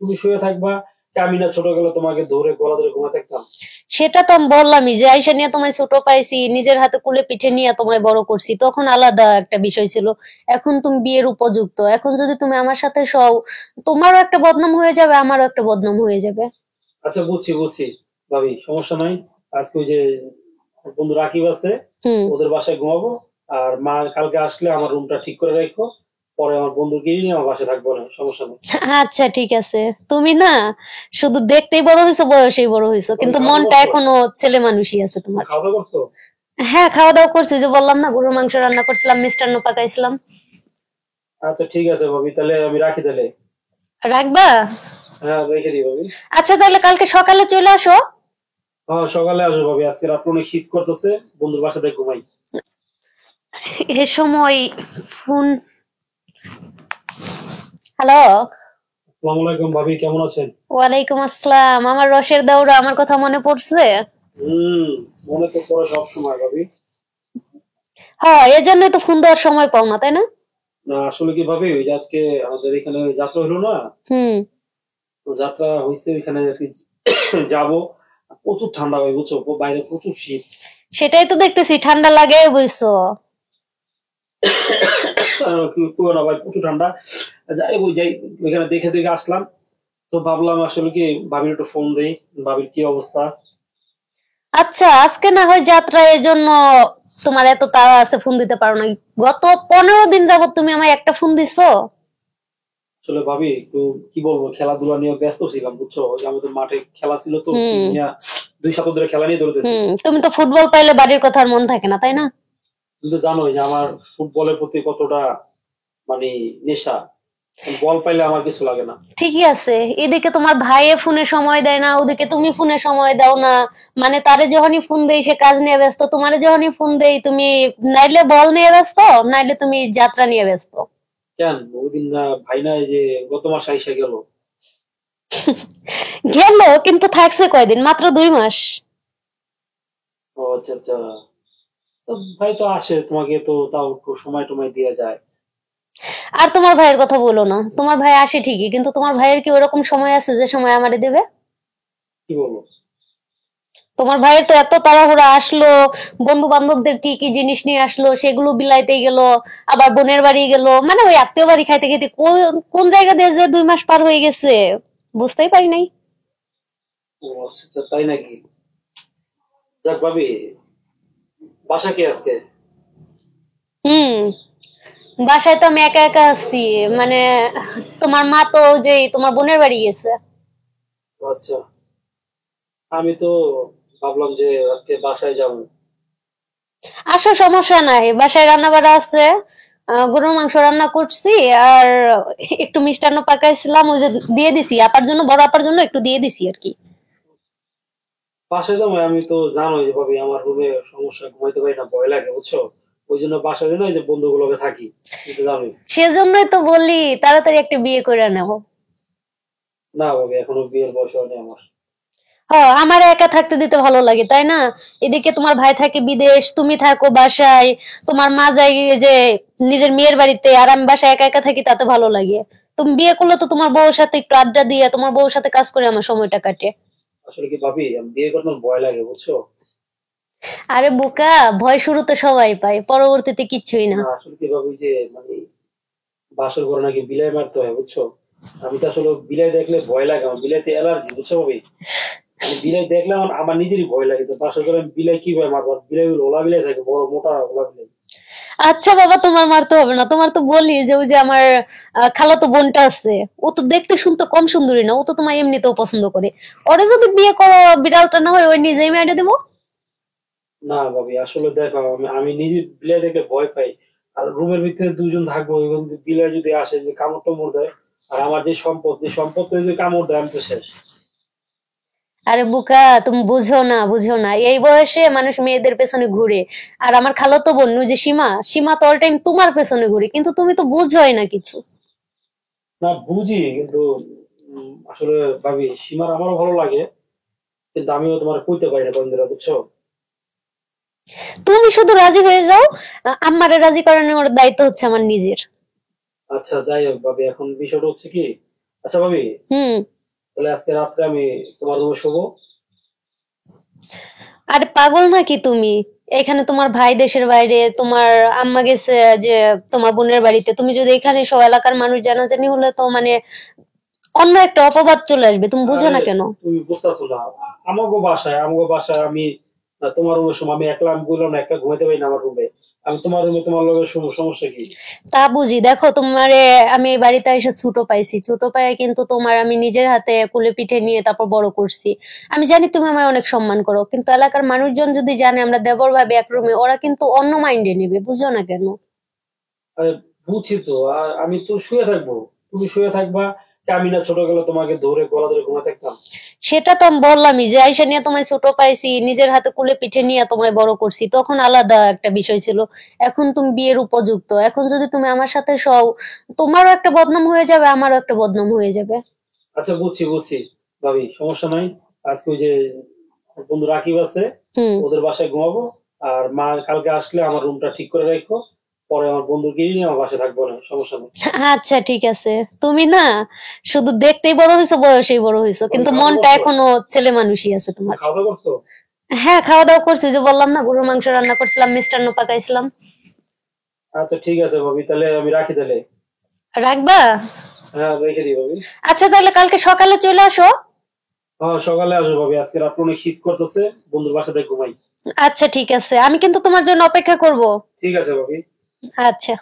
তুমি শুয়ে থাকবা, আমি না ছোট গেলে তোমাকে ধরে গলা ধরে ঘুমাতে থাকতাম। সেটা তো আমি বললামই যে আইসা নিয়ে তোমায় ছোট পাইছি, নিজের হাতে কুলে পিঠে নিয়ে তোমায় বড় করছি, তখন আলাদা একটা বিষয় ছিল। এখন তুমি বিয়ের উপযুক্ত, এখন যদি তুমি আমার সাথে সও, তোমারও একটা বদনাম হয়ে যাবে, আমারও একটা বদনাম হয়ে যাবে। আচ্ছা বুঝছি বুঝছি ভাবি, সমস্যা নাই। আজকে ওই যে বন্ধু রাকিব আছে, হুম। ওদের বাসায় ঘুমাবো। আর মা কালকে আসলে আমার রুমটা ঠিক করে রাখো, পরে আমার বন্ধুকে নিয়ে আমার বাসায় থাকবো না, সমস্যা নেই। আচ্ছা ঠিক আছে। তুমি না শুধু দেখতেই বড় হয়েছো, বয়সেই বড় হয়েছো, ভাবি কিন্তু খাওয়া দাওয়া মনটা করছো? এখনো ছেলে মানুষই আছে তুমি তোমার। খাওয়া দাওয়া করছো? হ্যাঁ, খাওয়া দাওয়া করছি, যে বললাম না গরুর মাংস রান্না করছিলাম, মিষ্টান্ন পাকাইছিলাম। আচ্ছা ঠিক আছে ভাবি, তাহলে আমি রাখি তাহলে। রাখবা? হ্যাঁ রেখে দিই ভাবি। আচ্ছা তাহলে কালকে সকালে চলে আসো। হ্যাঁ সকালে আসবো ভাবি, আজকে রাত্রে অনেক শীত করতেছে, বন্ধুর বাসাতে ঘুমাই। এ সময় ফোন। হ্যালো। আসসালামু আলাইকুম ভাবি, কেমন আছেন? ওয়ালাইকুম আসসালাম। আমার রসের দাউরা, আমার কথা মনে পড়ছে? হুম, মনে তো পড়ে সব সময় ভাবি। হ্যাঁ, এজন্যই তো ফোন দেওয়ার সময় পাও না, তাই না? না আসলে কি ভাবি, ওই যে আজকে আমাদের এখানে যাত্রা হলো না, হুম। তো যাত্রা হয়েছে ওইখানে আর কি যাবো। প্রচুর ঠান্ডা ভাই বুঝছো, বাইরে প্রচুর শীত। সেটাই তো দেখতেছি, ঠান্ডা লাগে বুঝছো। পুরো না ভাই, প্রচুর ঠান্ডা। যাই ওই যাই, ওইখানে দেখে দেখে আসলাম। তো ভাবলাম আসলে কি ভাবির একটু ফোন দেই, ভাবির কি অবস্থা। আচ্ছা, আজকে না হয় যাত্রা, এজন্য তোমার এত তাড়া আছে, ফোন দিতে পারো না। গত 15 দিন যাবত তুমি আমায় একটা ফোন দিছো। আসলে ভাবি একটু কি বলবো, খেলাধুলা নিয়ে ব্যস্ত ছিলাম বুঝছো, ওই যে আমাদের মাঠে খেলা ছিল, তো টিম হুম। নিয়ে 2 সপ্তাহ ধরে খেলা নিয়ে দৌড়তেছি। তুমি তো ফুটবল পাইলে বাড়ির কথা আর মন থাকে না, তাই না? তুমি তো জানোই যে আমার ফুটবলের প্রতি কতটা মানে নেশা, বল পাইলে আমার কিছু লাগে না। ঠিকই আছে। এদিকে তোমার ভাইয়ে ফোনে সময় দেয় না, ওদিকে তুমি ফোনে সময় দাও না। মানে তারে যখনই ফোন দেই সে কাজ নিয়ে ব্যস্ত, তোমারে যখনই ফোন দেই তুমি নাইলে বল নিয়ে ব্যস্ত, নাইলে তুমি যাত্রা নিয়ে ব্যস্ত। কেন ওই দিন না ভাই না, এই যে গত মাস আইসা গেল। গেল, কিন্তু থাকছে কয়দিন? মাত্র 2 মাস। ও আচ্ছা আচ্ছা, তো ভাই তো আসে, তোমাকে তো তাও একটু সময় টময় দেওয়া যায়। আর তোমার ভাইয়ের কথা বলো না, তোমার ভাই আসে ঠিকই, কিন্তু তোমার ভাইয়ের কি ওরকম সময় আছে যে সময় আমারে দেবে? কি বলবো? তোমার ভাইয়ের তো এত তাড়াহুড়া, আসলো বন্ধু বান্ধবদের কি কি জিনিস নিয়ে আসলো, সেগুলো বিলাইতে গেল, আবার বোনের বাড়ি গেল, মানে ওই আত্মীয় বাড়ি খাইতে খাইতে কোন কোন জায়গা দিয়ে যে 2 মাস পার হয়ে গেছে বুঝতেই পারি নাই। ও আচ্ছা আচ্ছা, তাই নাকি? যাক ভাবি, বাসা কে আজকে? হুম। বাসায় তো আমি একা একা আছি। মানে তোমার মা তো যে তোমার বোনের বাড়ি গেছে। ও আচ্ছা, আমি তো ভাবলাম যে আজকে বাসায় যাবো। আসো, সমস্যা নাই, বাসায় রান্না বাড়া আছে। গরুর মাংস রান্না করছি, আর একটু মিষ্টান্ন পাকাইছিলাম, ওই যে দিয়ে দিছি আপার জন্য, বড় আপার জন্য একটু দিয়ে দিছি আর কি। বাসায় যাবো, আমি তো জানোই যে ভাবি আমার রুমে সমস্যা, ঘুমাইতে পারি না, ভয় লাগে বুঝছো। ওই জন্য বাসায় যেন এই যে বন্ধুগুলোকে থাকি, তুমি তো জানোই। সেজন্যই তো বলি তাড়াতাড়ি একটা বিয়ে করে নেও। না ভাবি, এখনো বিয়ের বয়স হয়নি আমার। আমার একা থাকতে দিতে ভালো লাগে, তাই না? এদিকে তোমার ভাই থাকে বিদেশ, তুমি থাকো বাসায়, তোমার মা যায় যে নিজের মেয়ের বাড়িতে, আর আমি বাসায় একা একা থাকি, তাতে ভালো লাগে। তুমি বিয়ে করলে তো তোমার বউর সাথে একটু আড্ডা দিয়ে, তোমার বউর সাথে কাজ করে আমার সময়টা কাটে। আসলে কি ভাবি, আমি বিয়ে করতে আমার ভয় লাগে বুঝছো। আরে বোকা, ভয় শুরুতে সবাই পায়, পরবর্তীতে কিচ্ছুই না। না আসলে কি ভাবি যে মানে বাসর ঘরে নাকি বিলাই মারতে হয় বুঝছো। আমি তো আসলে বিলাই দেখলে ভয় লাগে, আমার বিলাইতে অ্যালার্জি বুঝছো ভাবি। মানে বিলাই দেখলে আমার আমার নিজেরই ভয় লাগে, তো বাসর ঘরে আমি বিলাই কিভাবে মারবো? আর বিলাই ওলা বিলাই থাকে, বড় মোটা ওলা বিলাই। আচ্ছা বাবা, তোমার মারতে হবে না, তোমার তো বলি যে ওই যে আমার খালাতো বোনটা আছে, ও তো দেখতে শুনতে কম সুন্দরী না, ও তো তোমার এমনিতেও পছন্দ করে। ওরে যদি বিয়ে করো, বিড়ালটা না হয় ওই নিজেই মেরে দেবো। না ভাবি আসলে দেখো, আমি আমি নিজে বিলাই দেখলে ভয় পাই। আর রুমের ভিতরে 2 জন থাকবো, এবং বিলাই যদি আসে যে কামড় টামড় দেয়, আর আমার যে সম্পদ, যে সম্পদ যদি কামড় দেয়, আমি তো শেষ। আরে বোকা, তুমি বুঝো না, বুঝো না, এই বয়সে মানুষ মেয়েদের পেছনে ঘুরে। আর আমার খালাতো বোন ওই যে সীমা, সীমা তো অল টাইম তোমার পেছনে ঘুরে, কিন্তু তুমি তো বুঝোই না কিছু। না বুঝি কিন্তু আসলে ভাবি সীমার আমারও ভালো লাগে, কিন্তু আমিও তোমার কইতে পারি না বন্ধুরা বুঝছো। তুমি শুধু রাজি হয়ে যাও, আম্মারে রাজি করানোর দায়িত্ব হচ্ছে আমার নিজের। আচ্ছা যাই হোক ভাবি, এখন বিষয়টা হচ্ছে কি, আচ্ছা ভাবি, হুম। তাহলে আজকে রাত্রে আমি তোমার রুমে শোবো। আরে পাগল নাকি তুমি? এখানে তোমার ভাই দেশের বাইরে, তোমার আম্মা গেছে যে তোমার বোনের বাড়িতে, তুমি যদি এখানে সব এলাকার মানুষ জানাজানি হলে তো মানে অন্য একটা অপবাদ চলে আসবে, তুমি বুঝো আরে না কেন? তুমি বুঝতেছো না, আমাকে বাসায় আমি তোমার রুমে শোবো। আমি একলা, আমি বললাম না একলা ঘুমাইতে পারি না আমার রুমে। আমি তোমার রুমে তোমার লগে শোবো, সমস্যা কি? তা বুঝি, দেখো তোমারে আমি এই বাড়িতে এসে ছোট পাইছি, ছোট পায়ে কিন্তু তোমার আমি নিজের হাতে কুলে পিঠে নিয়ে তারপর বড় করছি। আমি জানি তুমি আমায় অনেক সম্মান করো, কিন্তু এলাকার মানুষজন যদি জানে আমরা দেবর ভাবে এক রুমে, ওরা কিন্তু অন্য মাইন্ডে নেবে, বুঝো না কেন? আরে বুঝছি তো, আমি তো শুয়ে থাকবো, তুমি শুয়ে থাকবা। কে আমি না ছোটবেলা তোমাকে ধরে গলা ধরে ঘুমাতে থাকতাম? সেটা তো আমি বললামই যে আইসা নিয়ে তোমায় ছোট পাইছি, নিজের হাতে কুলে পিঠে নিয়ে তোমায় বড় করছি, তখন আলাদা একটা বিষয় ছিল। এখন তুমি বিয়ের উপযুক্ত, এখন যদি তুমি আমার সাথে সও, তোমারও একটা বদনাম হয়ে যাবে, আমারও একটা বদনাম হয়ে যাবে। আচ্ছা বুঝছি বুঝছি ভাবি, সমস্যা নাই। আজকে ওই যে বন্ধু রাকিব আছে, হুম। ওদের বাসায় ঘুমাবো। আর মা কালকে আসলে আমার রুমটা ঠিক করে রাখো। পরে আমার বন্ধুকে নিয়ে আমার বাসায় থাকবো না, সমস্যা নেই। আচ্ছা ঠিক আছে। তুমি না শুধু দেখতেই বড় হয়েছো, বয়সেই বড় হয়েছো, ভাবি কিন্তু খাওয়া দাওয়া মনটা করছো? এখনো ছেলে মানুষই আছে তুমি তোমার। খাওয়া দাওয়া করছো? হ্যাঁ, খাওয়া দাওয়া করছি, ওই যে বললাম না গরুর মাংস রান্না করছিলাম, মিষ্টান্ন পাকাইছিলাম। আচ্ছা ঠিক আছে ভাবি, তাহলে আমি রাখি তাহলে। রাখবা? হ্যাঁ রেখে দিই ভাবি। আচ্ছা তাহলে কালকে সকালে চলে আসো। হ্যাঁ সকালে আসবো ভাবি, আজকে রাত্রে অনেক শীত করতেছে, বন্ধুর বাসাতে ঘুমাই। আচ্ছা ঠিক আছে, আমি কিন্তু তোমার জন্য অপেক্ষা করব। ঠিক আছে ভাবি। আচ্ছা।